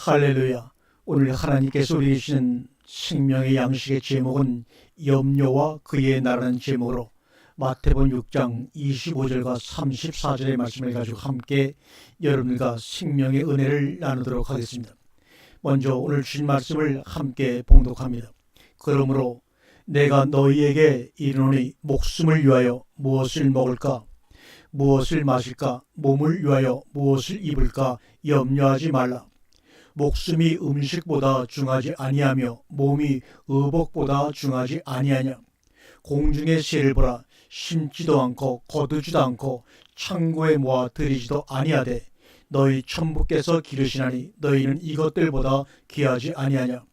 할렐루야. 오늘 하나님께서 우리 주시는 생명의 양식의 제목은 염려와 그의 나라는 제목으로 마태복음 6장 25절과 34절의 말씀을 가지고 함께 여러분과 생명의 은혜를 나누도록 하겠습니다. 먼저 오늘 주신 말씀을 함께 봉독합니다. 그러므로 내가 너희에게 이르노니 목숨을 위하여 무엇을 먹을까, 무엇을 마실까, 몸을 위하여 무엇을 입을까 염려하지 말라. 목숨이 음식보다 중하지 아니하며 몸이 의복보다 중하지 아니하냐. 공중의 새를 보라. 심지도 않고 거두지도 않고 창고에 모아 들이지도 아니하되 너희 천부께서 기르시나니 너희는 이것들보다 귀하지 아니하냐.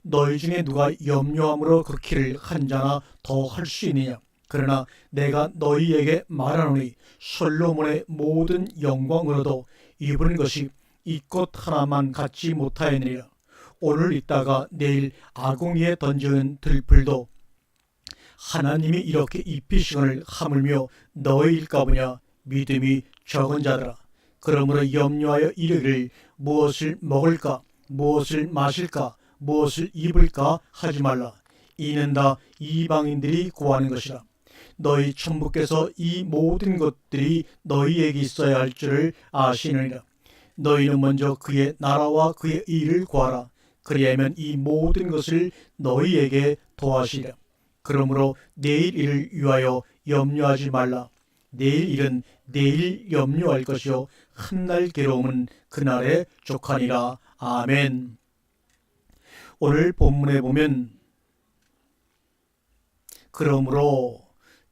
너희 중에 누가 염려함으로 그 키를 한 자나 더 할 수 있느냐. 그러나 내가 너희에게 말하노니 솔로몬의 모든 영광으로도 입은 것이 이 꽃 하나만 갖지 못하였느니라. 오늘 있다가 내일 아궁이에 던지는 들풀도 하나님이 이렇게 입히시거늘 하물며 너희일까 보냐. 믿음이 적은 자들아. 그러므로 염려하여 이르기를 무엇을 먹을까, 무엇을 마실까, 무엇을 입을까 하지 말라. 이는 다 이방인들이 구하는 것이라. 너희 천부께서 이 모든 것들이 너희에게 있어야 할 줄을 아시느니라. 너희는 먼저 그의 나라와 그의 의를 구하라. 그리하면 이 모든 것을 너희에게 더하시리라. 그러므로 내일 일을 위하여 염려하지 말라. 내일 일은 내일 염려할 것이요 한 날 괴로움은 그날에 족하니라. 아멘. 오늘 본문에 보면 그러므로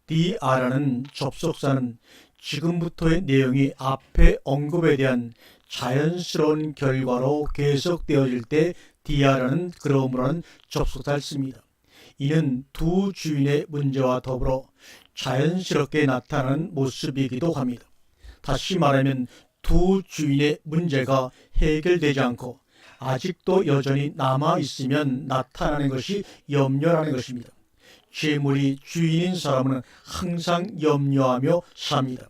디아라는 접속사는 지금부터의 내용이 앞에 언급에 대한 자연스러운 결과로 계속되어질 때 디아라는 그러므로는 접속사를 씁니다. 이는 두 주인의 문제와 더불어 자연스럽게 나타나는 모습이기도 합니다. 다시 말하면 두 주인의 문제가 해결되지 않고 아직도 여전히 남아있으면 나타나는 것이 염려라는 것입니다. 재물이 주인인 사람은 항상 염려하며 삽니다.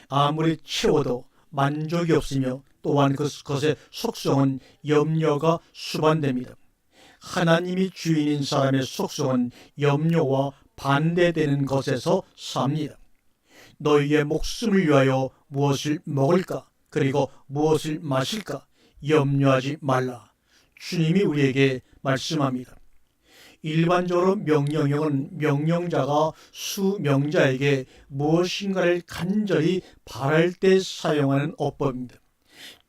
아무리 채워도 만족이 없으며 또한 그것의 속성은 염려가 수반됩니다. 하나님이 주인인 사람의 속성은 염려와 반대되는 것에서 삽니다. 너희의 목숨을 위하여 무엇을 먹을까, 그리고 무엇을 마실까 염려하지 말라. 주님이 우리에게 말씀합니다. 일반적으로 명령형은 명령자가 수명자에게 무엇인가를 간절히 바랄 때 사용하는 어법입니다.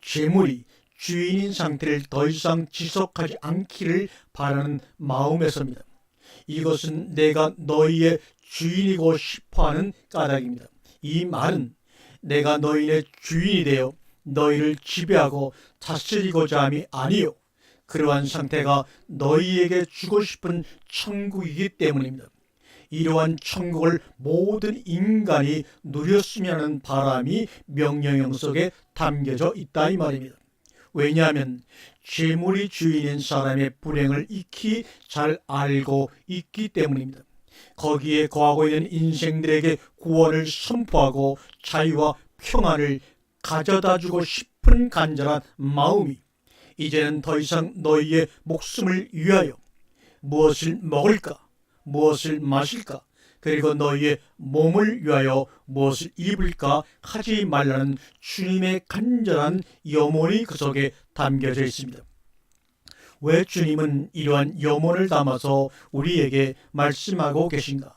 재물이 주인인 상태를 더 이상 지속하지 않기를 바라는 마음에서입니다. 이것은 내가 너희의 주인이고 싶어하는 까닭입니다. 이 말은 내가 너희의 주인이 되어 너희를 지배하고 다스리고자 함이 아니요, 그러한 상태가 너희에게 주고 싶은 천국이기 때문입니다. 이러한 천국을 모든 인간이 누렸으면 하는 바람이 명령형 속에 담겨져 있다 이 말입니다. 왜냐하면 재물이 주인인 사람의 불행을 익히 잘 알고 있기 때문입니다. 거기에 거하고 있는 인생들에게 구원을 선포하고 자유와 평안을 가져다 주고 싶은 간절한 마음이 이제는 더 이상 너희의 목숨을 위하여 무엇을 먹을까, 무엇을 마실까, 그리고 너희의 몸을 위하여 무엇을 입을까 하지 말라는 주님의 간절한 염원이 그 속에 담겨져 있습니다. 왜 주님은 이러한 염원을 담아서 우리에게 말씀하고 계신가?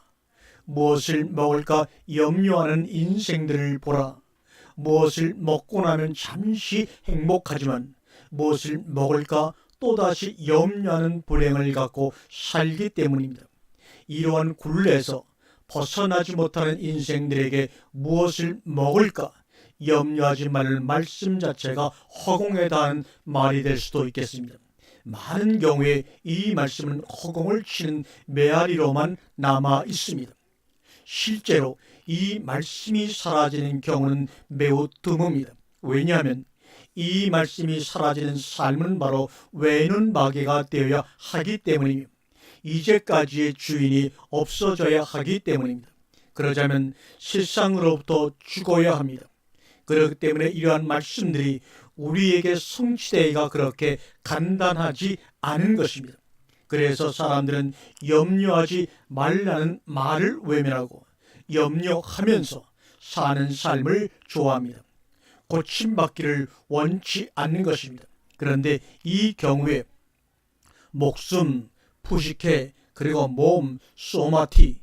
무엇을 먹을까 염려하는 인생들을 보라. 무엇을 먹고 나면 잠시 행복하지만 무엇을 먹을까 또다시 염려하는 불행을 갖고 살기 때문입니다. 이러한 굴레에서 벗어나지 못하는 인생들에게 무엇을 먹을까 염려하지 말을 말씀 자체가 허공에 닿은 말이 될 수도 있겠습니다. 많은 경우에 이 말씀은 허공을 치는 메아리로만 남아 있습니다. 실제로 이 말씀이 사라지는 경우는 매우 드뭅니다. 왜냐하면 이 말씀이 사라지는 삶은 바로 외눈박이가 되어야 하기 때문입니다. 이제까지의 주인이 없어져야 하기 때문입니다. 그러자면 세상으로부터 죽어야 합니다. 그렇기 때문에 이러한 말씀들이 우리에게 성취되기가 그렇게 간단하지 않은 것입니다. 그래서 사람들은 염려하지 말라는 말을 외면하고 염려하면서 사는 삶을 좋아합니다. 고침받기를 원치 않는 것입니다. 그런데 이 경우에 목숨, 푸시케, 그리고 몸, 소마티,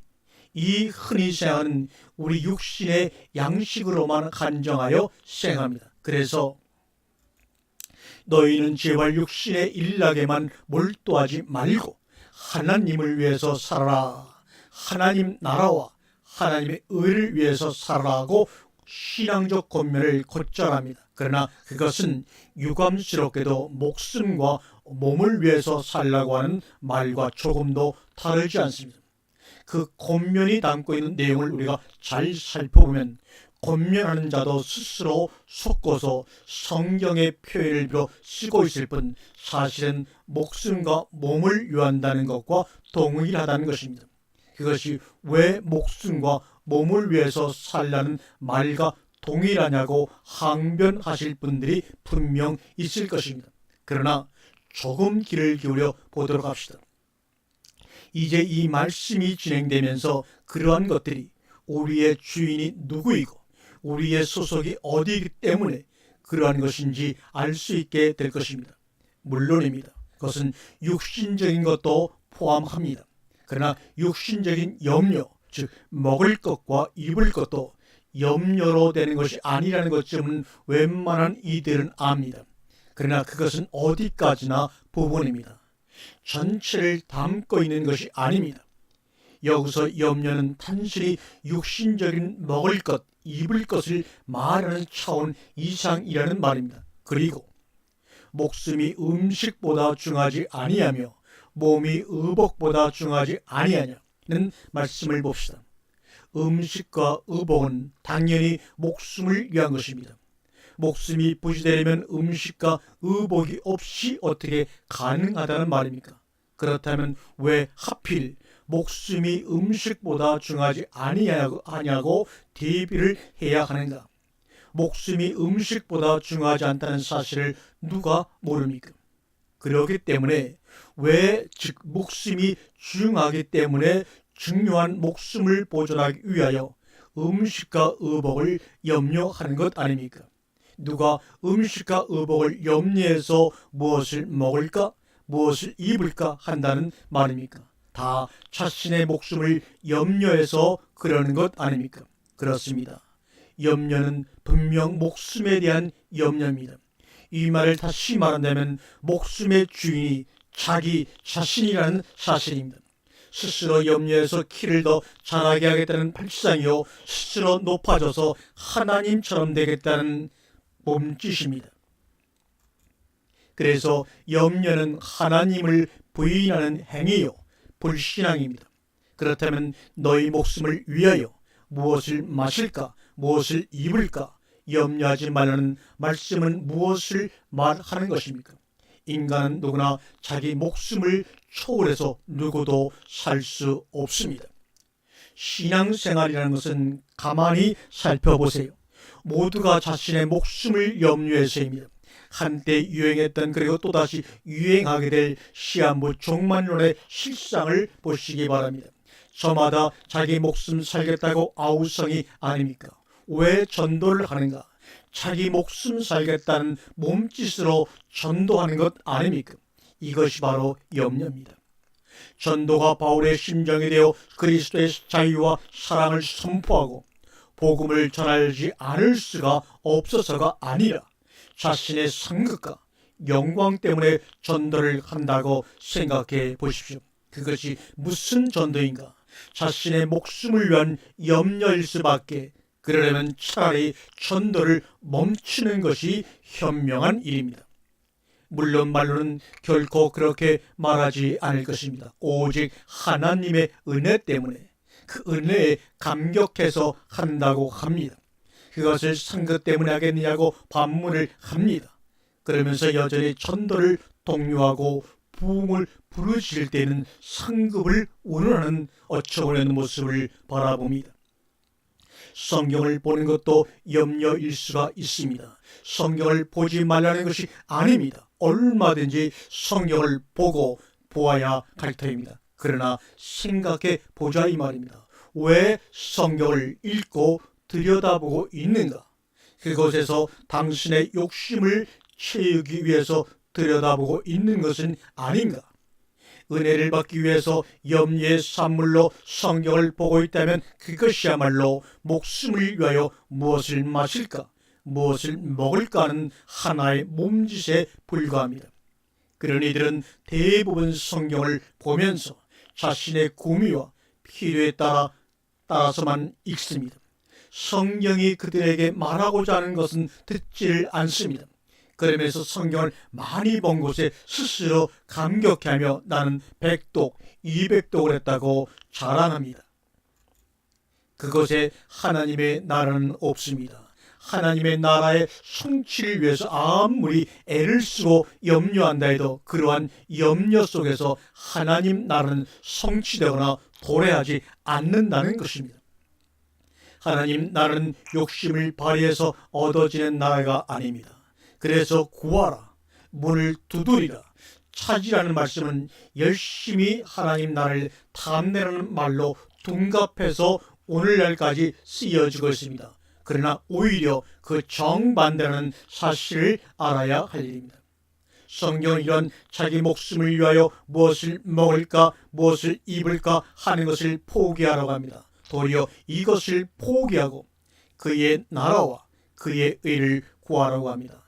이 흔히 생각하는 우리 육신의 양식으로만 한정하여 생각합니다. 그래서 너희는 제발 육신의 일락에만 몰두하지 말고 하나님을 위해서 살아라. 하나님 나라와 하나님의 의를 위해서 살아라고 신앙적 권면을 곧잘합니다. 그러나 그것은 유감스럽게도 목숨과 몸을 위해서 살라고 하는 말과 조금도 다르지 않습니다. 그 권면이 담고 있는 내용을 우리가 잘 살펴보면 권면하는 자도 스스로 섞어서 성경의 표현을 빌어 쓰고 있을 뿐 사실은 목숨과 몸을 위한다는 것과 동일하다는 것입니다. 그것이 왜 목숨과 몸을 위해서 살라는 말과 동일하냐고 항변하실 분들이 분명 있을 것입니다. 그러나 조금 귀를 기울여 보도록 합시다. 이제 이 말씀이 진행되면서 그러한 것들이 우리의 주인이 누구이고 우리의 소속이 어디이기 때문에 그러한 것인지 알 수 있게 될 것입니다. 물론입니다. 그것은 육신적인 것도 포함합니다. 그러나 육신적인 염려, 즉 먹을 것과 입을 것도 염려로 되는 것이 아니라는 것쯤은 웬만한 이들은 압니다. 그러나 그것은 어디까지나 부분입니다. 전체를 담고 있는 것이 아닙니다. 여기서 염려는 단순히 육신적인 먹을 것, 입을 것을 말하는 차원 이상이라는 말입니다. 그리고 목숨이 음식보다 중하지 아니하며 몸이 의복보다 중하지 아니하냐는 말씀을 봅시다. 음식과 의복은 당연히 목숨을 위한 것입니다. 목숨이 부지되려면 음식과 의복이 없이 어떻게 가능하다는 말입니까? 그렇다면 왜 하필 목숨이 음식보다 중하지 아니하냐고 대비를 해야 하는가? 목숨이 음식보다 중하지 않다는 사실을 누가 모릅니까? 그렇기 때문에 즉 목숨이 중하기 때문에 중요한 목숨을 보존하기 위하여 음식과 의복을 염려하는 것 아닙니까? 누가 음식과 의복을 염려해서 무엇을 먹을까, 무엇을 입을까 한다는 말입니까? 다 자신의 목숨을 염려해서 그러는 것 아닙니까? 그렇습니다. 염려는 분명 목숨에 대한 염려입니다. 이 말을 다시 말한다면 목숨의 주인이 자기 자신이라는 사실입니다. 스스로 염려해서 키를 더 자라게 하겠다는 발상이요, 스스로 높아져서 하나님처럼 되겠다는 몸짓입니다. 그래서 염려는 하나님을 부인하는 행위요, 불신앙입니다. 그렇다면 너희 목숨을 위하여 무엇을 마실까, 무엇을 입을까 염려하지 말라는 말씀은 무엇을 말하는 것입니까? 인간은 누구나 자기 목숨을 초월해서 누구도 살 수 없습니다. 신앙생활이라는 것은 가만히 살펴보세요. 모두가 자신의 목숨을 염려해서입니다. 한때 유행했던, 그리고 또다시 유행하게 될 시한부 종말론의 실상을 보시기 바랍니다. 저마다 자기 목숨 살겠다고 아우성이 아닙니까? 왜 전도를 하는가? 자기 목숨 살겠다는 몸짓으로 전도하는 것 아닙니까? 이것이 바로 염려입니다. 전도가 바울의 심정이 되어 그리스도의 자유와 사랑을 선포하고 복음을 전하지 않을 수가 없어서가 아니라 자신의 상급과 영광 때문에 전도를 한다고 생각해 보십시오. 그것이 무슨 전도인가? 자신의 목숨을 위한 염려일 수밖에. 그러려면 차라리 전도를 멈추는 것이 현명한 일입니다. 물론 말로는 결코 그렇게 말하지 않을 것입니다. 오직 하나님의 은혜 때문에, 그 은혜에 감격해서 한다고 합니다. 그것을 상급 때문에 하겠느냐고 반문을 합니다. 그러면서 여전히 전도를 독려하고 부흥을 부르실 때는 상급을 운운하는 어처구니없는 모습을 바라봅니다. 성경을 보는 것도 염려일 수가 있습니다. 성경을 보지 말라는 것이 아닙니다. 얼마든지 성경을 보고 보아야 할 터입니다. 그러나 생각해 보자 이 말입니다. 왜 성경을 읽고 들여다보고 있는가? 그곳에서 당신의 욕심을 채우기 위해서 들여다보고 있는 것은 아닌가? 은혜를 받기 위해서 염려의 산물로 성경을 보고 있다면 그것이야말로 목숨을 위하여 무엇을 마실까, 무엇을 먹을까 하는 하나의 몸짓에 불과합니다. 그런 이들은 대부분 성경을 보면서 자신의 구미와 필요에 따라서만 읽습니다. 성경이 그들에게 말하고자 하는 것은 듣지를 않습니다. 그러면서 성경을 많이 본 곳에 스스로 감격하며 나는 100독, 200독을 했다고 자랑합니다. 그곳에 하나님의 나라는 없습니다. 하나님의 나라의 성취를 위해서 아무리 애를 쓰고 염려한다 해도 그러한 염려 속에서 하나님 나라는 성취되거나 도래하지 않는다는 것입니다. 하나님 나라는 욕심을 발휘해서 얻어지는 나라가 아닙니다. 그래서 구하라, 문을 두드리라, 찾으라는 말씀은 열심히 하나님 나라를 탐내라는 말로 둔갑해서 오늘날까지 쓰여지고 있습니다. 그러나 오히려 그 정반대라는 사실을 알아야 할 일입니다. 성경은 이런 자기 목숨을 위하여 무엇을 먹을까, 무엇을 입을까 하는 것을 포기하라고 합니다. 도리어 이것을 포기하고 그의 나라와 그의 의를 구하라고 합니다.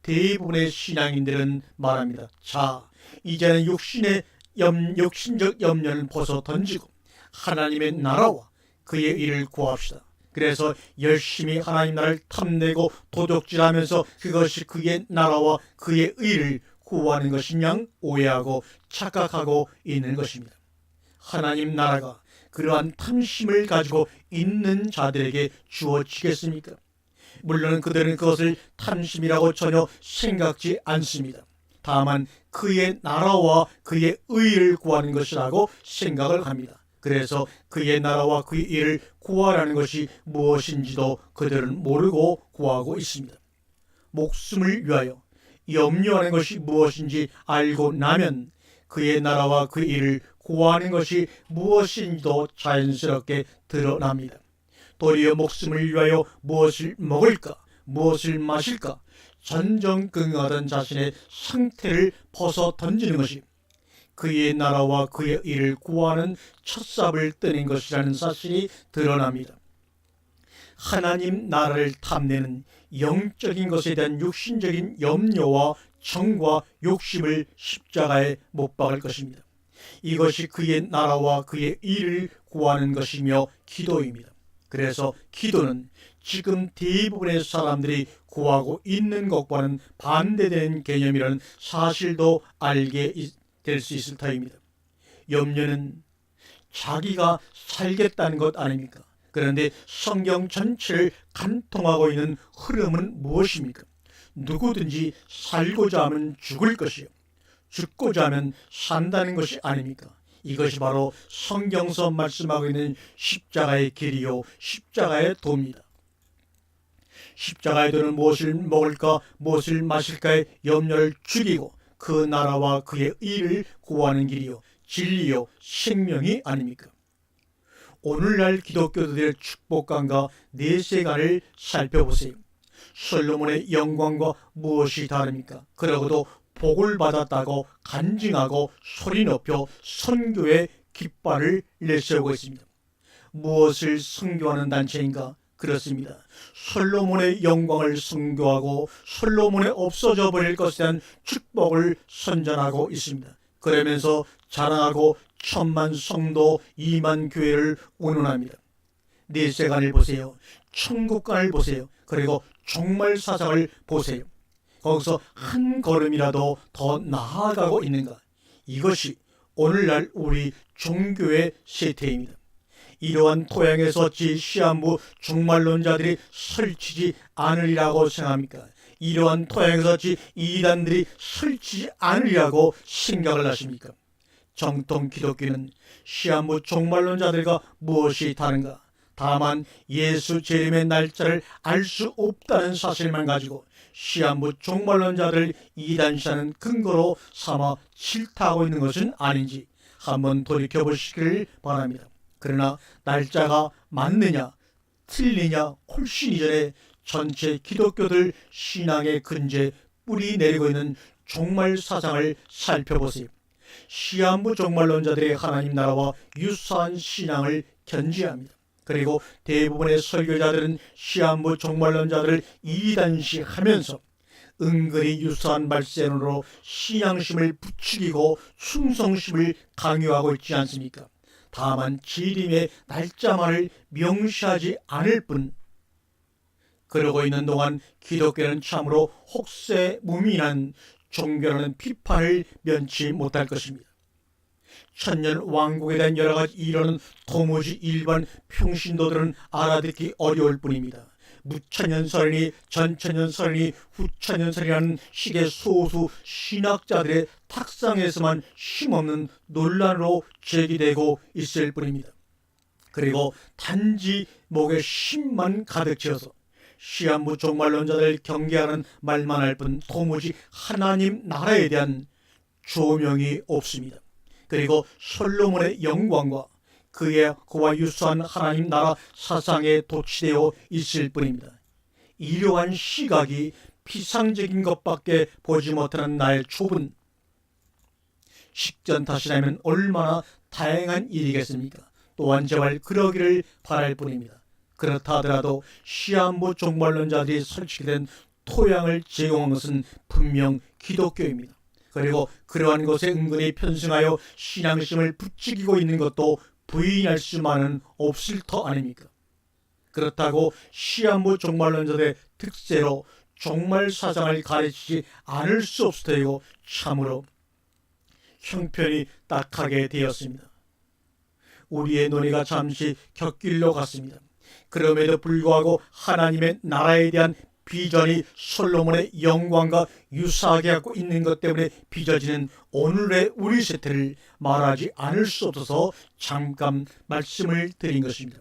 대부분의 신앙인들은 말합니다. 자, 이제는 욕심적 염려는 벗어 던지고 하나님의 나라와 그의 일을 구합시다. 그래서 열심히 하나님 나라를 탐내고 도둑질하면서 그것이 그의 나라와 그의 의를 구하는 것인 양 오해하고 착각하고 있는 것입니다. 하나님 나라가 그러한 탐심을 가지고 있는 자들에게 주어지겠습니까? 물론 그들은 그것을 탐심이라고 전혀 생각지 않습니다. 다만 그의 나라와 그의 의를 구하는 것이라고 생각을 합니다. 그래서 그의 나라와 그의 일을 구하라는 것이 무엇인지도 그들은 모르고 구하고 있습니다. 목숨을 위하여 염려하는 것이 무엇인지 알고 나면 그의 나라와 그의 일을 구하는 것이 무엇인지도 자연스럽게 드러납니다. 도리어 목숨을 위하여 무엇을 먹을까, 무엇을 마실까 전전긍긍하던 자신의 상태를 벗어 던지는 것이 그의 나라와 그의 일을 구하는 첫삽을 뜨는 것이라는 사실이 드러납니다. 하나님 나라를 탐내는 영적인 것에 대한 육신적인 염려와 정과 욕심을 십자가에 못 박을 것입니다. 이것이 그의 나라와 그의 일을 구하는 것이며 기도입니다. 그래서 기도는 지금 대부분의 사람들이 구하고 있는 것과는 반대되는 개념이라는 사실도 알게 될 수 있을 터입니다. 염려는 자기가 살겠다는 것 아닙니까? 그런데 성경 전체를 관통하고 있는 흐름은 무엇입니까? 누구든지 살고자 하면 죽을 것이요, 죽고자 하면 산다는 것이 아닙니까? 이것이 바로 성경서 말씀하고 있는 십자가의 길이요, 십자가의 도입니다. 십자가의 도는 무엇을 먹을까, 무엇을 마실까의 염려를 죽이고 그 나라와 그의 의를 구하는 길이요, 진리요, 생명이 아닙니까? 오늘날 기독교들의 축복관과 내세관을 살펴보세요. 솔로몬의 영광과 무엇이 다릅니까? 그러고도 복을 받았다고 간증하고 소리 높여 선교의 깃발을 내세우고 있습니다. 무엇을 선교하는 단체인가? 그렇습니다. 솔로몬의 영광을 선교하고 솔로몬의 없어져 버릴 것에 대한 축복을 선전하고 있습니다. 그러면서 자랑하고 1000만 성도 2만 교회를 운운합니다. 내세관을 보세요. 천국관을 보세요. 그리고 종말 사상을 보세요. 거기서 한 걸음이라도 더 나아가고 있는가? 이것이 오늘날 우리 종교의 세태입니다. 이러한 토양에서 시한부 종말론자들이 설치지 않으리라고 생각합니까? 이러한 토양에서 이단들이 설치지 않으리라고 생각을 하십니까? 정통 기독교는 시한부 종말론자들과 무엇이 다른가? 다만 예수 재림의 날짜를 알 수 없다는 사실만 가지고 시한부 종말론자들 이단시하는 근거로 삼아 질타하고 있는 것은 아닌지 한번 돌이켜보시기를 바랍니다. 그러나 날짜가 맞느냐 틀리냐 훨씬 이전에 전체 기독교들 신앙의 근저에 뿌리 내리고 있는 종말 사상을 살펴보세요. 시한부 종말론자들의 하나님 나라와 유사한 신앙을 견지합니다. 그리고 대부분의 설교자들은 시한부 종말론자들을 이단시하면서 은근히 유사한 말세론으로 신앙심을 부추기고 충성심을 강요하고 있지 않습니까? 다만 재림의 날짜만을 명시하지 않을 뿐 그러고 있는 동안 기독교는 참으로 혹세무민한 종교라는 비판을 면치 못할 것입니다. 천년 왕국에 대한 여러 가지 이론은 도무지 일반 평신도들은 알아듣기 어려울 뿐입니다. 무천년설이니 전천년설이니 후천년설이라는 식의 소수 신학자들의 탁상에서만 힘없는 논란으로 제기되고 있을 뿐입니다. 그리고 단지 목에 힘만 가득 채워서 시한부 종말론자들 경계하는 말만 할 뿐 도무지 하나님 나라에 대한 조명이 없습니다. 그리고 솔로몬의 영광과 그와 유사한 하나님 나라 사상에 도취되어 있을 뿐입니다. 이러한 시각이 피상적인 것밖에 보지 못하는 나의 좁은 식전 탓이라면 얼마나 다행한 일이겠습니까? 또한 제발 그러기를 바랄 뿐입니다. 그렇다 하더라도 시한부 종말론자들이 설치된 토양을 제공한 것은 분명 기독교입니다. 그리고 그러한 것에 은근히 편승하여 신앙심을 부추기고 있는 것도 부인할 수만은 없을 터 아닙니까? 그렇다고 시한부 종말론자들의 특세로 종말 사상을 가르치지 않을 수 없을 테고 참으로 형편이 딱하게 되었습니다. 우리의 논의가 잠시 곁길로 갔습니다. 그럼에도 불구하고 하나님의 나라에 대한 비전이 솔로몬의 영광과 유사하게 갖고 있는 것 때문에 빚어지는 오늘의 우리 세태를 말하지 않을 수 없어서 잠깐 말씀을 드린 것입니다.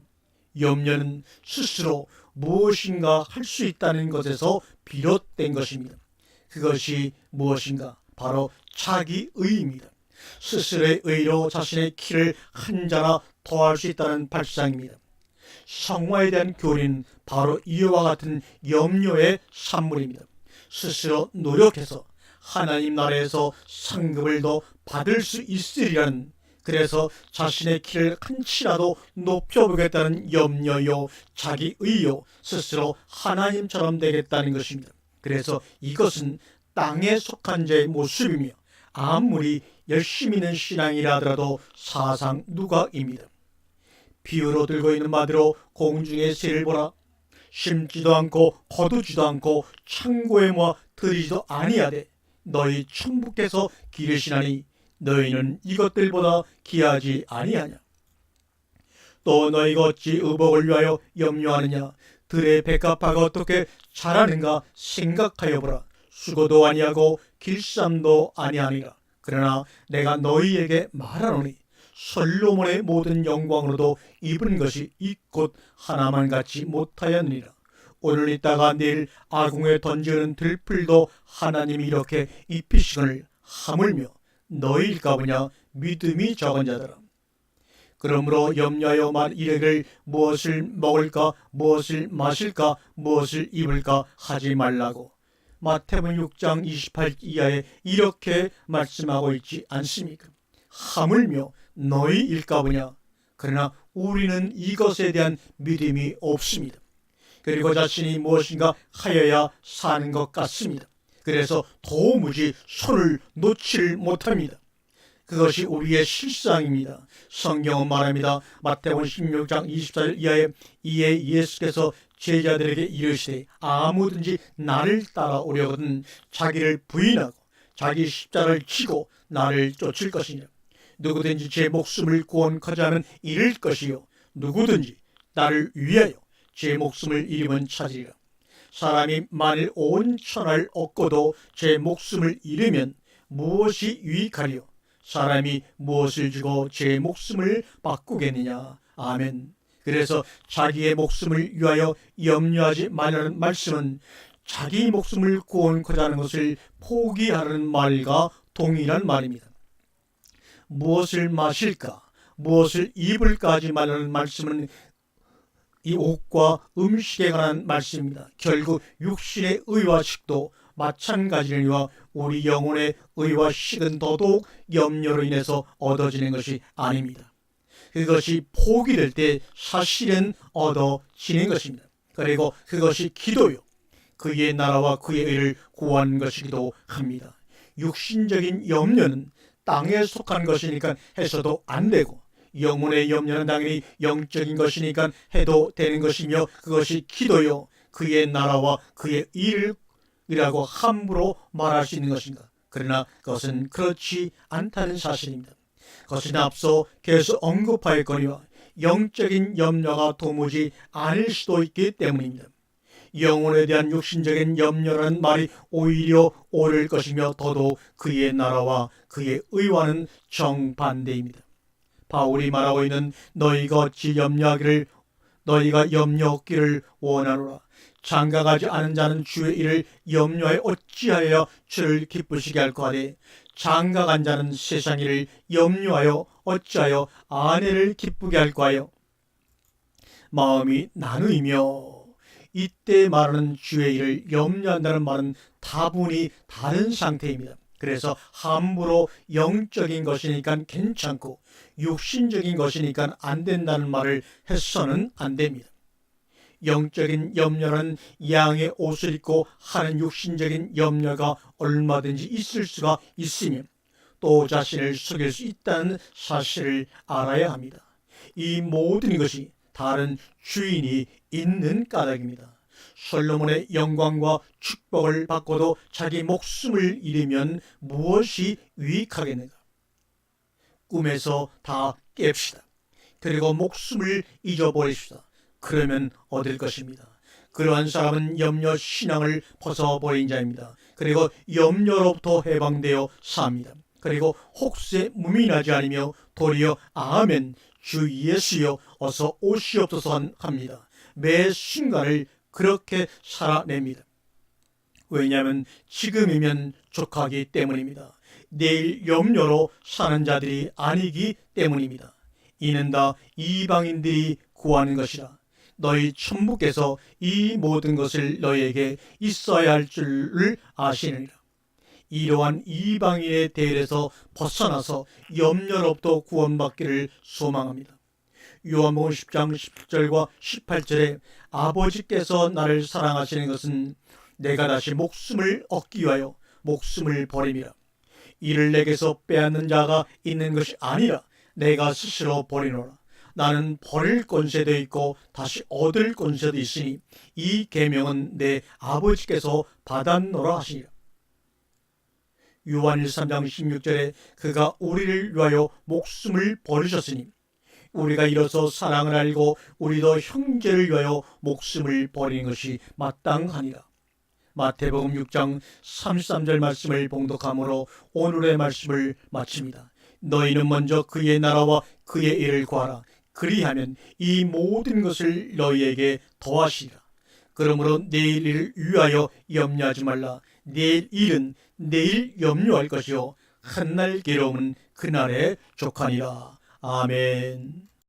염려는 스스로 무엇인가 할 수 있다는 것에서 비롯된 것입니다. 그것이 무엇인가? 바로 자기의입니다. 스스로의 의로 자신의 키를 한 자나 더할 수 있다는 발상입니다. 성화에 대한 교리는 바로 이와 같은 염려의 산물입니다. 스스로 노력해서 하나님 나라에서 상급을 더 받을 수 있으리라는, 그래서 자신의 키를 한치라도 높여보겠다는 염려요, 자기의요, 스스로 하나님처럼 되겠다는 것입니다. 그래서 이것은 땅에 속한 자의 모습이며 아무리 열심히 있는 신앙이라 하더라도 사상 누각입니다. 비유로 들고 있는 마디로 공중의 새를 보라. 심지도 않고 거두지도 않고 창고에 모아 들이지도 아니하되 너희 천부께서 기르시나니 너희는 이것들보다 귀하지 아니하냐. 또 너희가 어찌 의복을 위하여 염려하느냐. 들의 백합화가 어떻게 자라는가 생각하여 보라. 수고도 아니하고 길쌈도 아니하니라. 그러나 내가 너희에게 말하노니 솔로몬의 모든 영광으로도 입은 것이 이 꽃 하나만 같지 못하였느니라. 오늘 있다가 내일 아궁에 던지는 들풀도 하나님이 이렇게 입히시거늘 하물며 너희일까보냐 믿음이 적은 자들아. 그러므로 염려하여 이르기를 무엇을 먹을까 무엇을 마실까 무엇을 입을까 하지 말라고 마태복음 6장 28 이하에 이렇게 말씀하고 있지 않습니까? 하물며 너희일까보냐. 그러나 우리는 이것에 대한 믿음이 없습니다. 그리고 자신이 무엇인가 하여야 사는 것 같습니다. 그래서 도무지 손을 놓지를 못합니다. 그것이 우리의 실상입니다. 성경은 말합니다. 마태복음 16장 24절 이하에 이에 예수께서 제자들에게 이르시되 아무든지 나를 따라오려거든 자기를 부인하고 자기 십자가를 지고 나를 쫓을 것이냐. 누구든지 제 목숨을 구원하자 하면 잃을 것이요 누구든지 나를 위하여 제 목숨을 잃으면 찾으리라. 사람이 만일 온 천하를 얻고도 제 목숨을 잃으면 무엇이 유익하리요? 사람이 무엇을 주고 제 목숨을 바꾸겠느냐. 아멘. 그래서 자기의 목숨을 위하여 염려하지 말라는 말씀은 자기 목숨을 구원코자 하는 것을 포기하라는 말과 동일한 말입니다. 무엇을 마실까, 무엇을 입을까 하지 말라는 말씀은 이 옷과 음식에 관한 말씀입니다. 결국 육신의 의와 식도 마찬가지니와 우리 영혼의 의와 식은 더더욱 염려로 인해서 얻어지는 것이 아닙니다. 그것이 포기될 때 사실은 얻어지는 것입니다. 그리고 그것이 기도요, 그의 나라와 그의 의를 구하는 것이기도 합니다. 육신적인 염려는 땅에 속한 것이니까 해서도 안 되고, 영혼의 염려는 당연히 영적인 것이니까 해도 되는 것이며, 그것이 기도요, 그의 나라와 그의 일이라고 함부로 말할 수 있는 것인가? 그러나 그것은 그렇지 않다는 사실입니다. 그것은 앞서 계속 언급하였거니와 영적인 염려가 도무지 아닐 수도 있기 때문입니다. 영혼에 대한 육신적인 염려라는 말이 오히려 옳을 것이며 더더욱 그의 나라와 그의 의와는 정반대입니다. 바울이 말하고 있는 너희가 어찌 너희가 염려 없기를 원하노라. 장가가지 않은 자는 주의 일을 염려하여 어찌하여 주를 기쁘시게 할까 하되 장가간 자는 세상 일을 염려하여 어찌하여 아내를 기쁘게 할까 하여 마음이 나누이며, 이때 말하는 주의 일을 염려한다는 말은 다분히 다른 상태입니다. 그래서 함부로 영적인 것이니까 괜찮고 육신적인 것이니까 안 된다는 말을 해서는 안 됩니다. 영적인 염려는 양의 옷을 입고 하는 육신적인 염려가 얼마든지 있을 수가 있으며 또 자신을 속일 수 있다는 사실을 알아야 합니다. 이 모든 것이 다른 주인이 있는 까닭입니다. 솔로몬의 영광과 축복을 받고도 자기 목숨을 잃으면 무엇이 유익하겠는가? 꿈에서 다 깹시다. 그리고 목숨을 잊어버리시다. 그러면 얻을 것입니다. 그러한 사람은 염려 신앙을 벗어버린 자입니다. 그리고 염려로부터 해방되어 삽니다. 그리고 혹세 무민하지 않으며 도리어 아멘 주 예수여 어서 오시옵소서 합니다. 매 순간을 그렇게 살아냅니다. 왜냐하면 지금이면 족하기 때문입니다. 내일 염려로 사는 자들이 아니기 때문입니다. 이는 다 이방인들이 구하는 것이라. 너희 천부께서 이 모든 것을 너희에게 있어야 할 줄을 아시느니라. 이러한 이방인의 대열에서 벗어나서 염려로부터 구원받기를 소망합니다. 요한복음 10장 17절과 18절에 아버지께서 나를 사랑하시는 것은 내가 다시 목숨을 얻기 위하여 목숨을 버림이라. 이를 내게서 빼앗는 자가 있는 것이 아니라 내가 스스로 버리노라. 나는 버릴 권세도 있고 다시 얻을 권세도 있으니 이 계명은 내 아버지께서 받았노라 하시니라. 요한 3장 16절에 그가 우리를 위하여 목숨을 버리셨으니 우리가 이로써 사랑을 알고 우리도 형제를 위하여 목숨을 버리는 것이 마땅하니라. 마태복음 6장 33절 말씀을 봉독함으로 오늘의 말씀을 마칩니다. 너희는 먼저 그의 나라와 그의 일을 구하라. 그리하면 이 모든 것을 너희에게 더하시리라. 그러므로 내일 일을 위하여 염려하지 말라. 내일 일은 내일 염려할 것이요 한날 괴로움은 그날에 족하니라. 아멘.